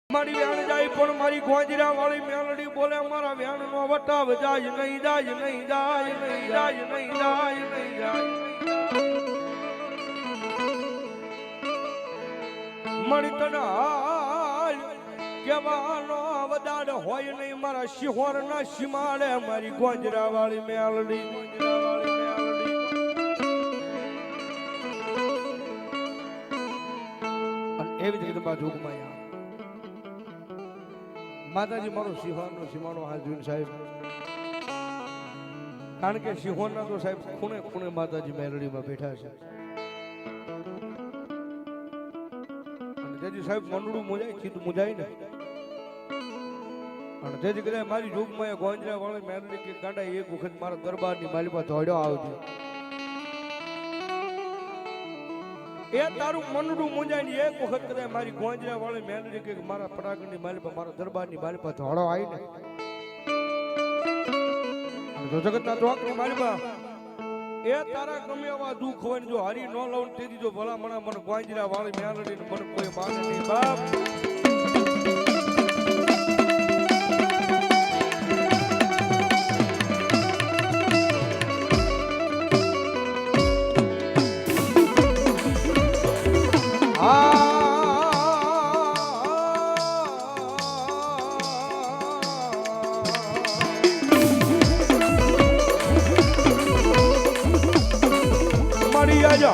મારી વ્યાણ જાય પણ મારી ગોંજરા વાળી મેલડી બોલે મારા વ્યાણ નો વટાવ જાય નહીં જાય નહીં જાય નહીં જાય નહીં જાય નહીં જાય મળી તને હાલ કેવાનો વદાડ હોય નહીં મારા શિહોર ના સીમાડે મારી ગોંજરા વાળી મેલડી એવી જ રીતે બાજુ હુકમાયા માતાજી મારો સિંહોરનો સીમાડો હાથ જોઈને સાહેબ કારણ કે સિંહોરના તો સાહેબ ખૂણે ખૂણે માતાજી મેલડીમાં બેઠા છે અને જેથી સાહેબ મંડળું મુજાય ચિત્ત મુજાય ને અને જેથી કદાચ મારી જોગમાં ગોંજરા વાળી મેલડી કે ગાંડા એક વખત મારા દરબારની માલિપા દોડ્યો આવજો એ તારું મનડું મુંજાય ને એક વખત કદાચ મારી ગોંજરા વાળી મેલડી કે મારા પટાકણની માલિપા મારા દરબારની માલિપા ધોળો આવી ને જો જગતના ચોકની માલિપા એ તારા ગમે એવા દુઃખ હોય ને જો હરી ન લઉં તેથી જો ભલા મણા મને ગોંજરા વાળી મેલડી ને મને કોઈ માને નહીં બાપ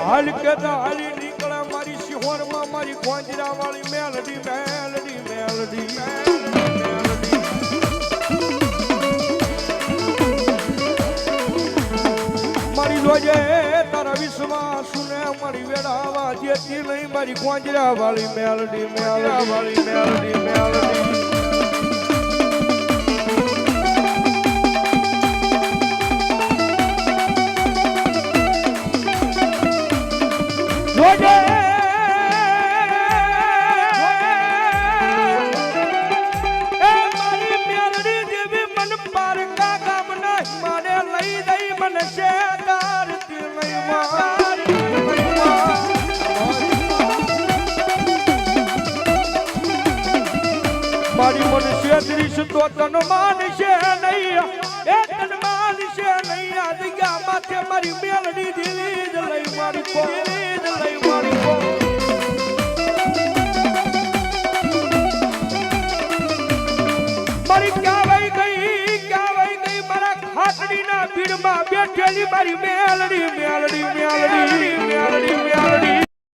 હાલ કેતા હાલી નીકળા મારી શિહોર માં મારી ગોંજરા વાળી મેલડી મેલડી મેલડી મેલડી મારી લોજે તારા વિશ્વાસ ને મારી વેડાવા જેતી નહીં મારી ગોંજરા વાળી મેલડી મેલડી વાળી મેલડી મેલડી મારી મનુષ્ય દ્રિશ તો તન માનશે નહીં એ તન માનશે નહીં આ જગ્યા માથે મારી મેલડી દિલી જ લઈ મારી કો દિલી જ લઈ મારી કો મારી ક્યાં વઈ ગઈ મારા ખાટડીના ભીડમાં બેઠેલી મારી મેલડી મેલડી મેલડી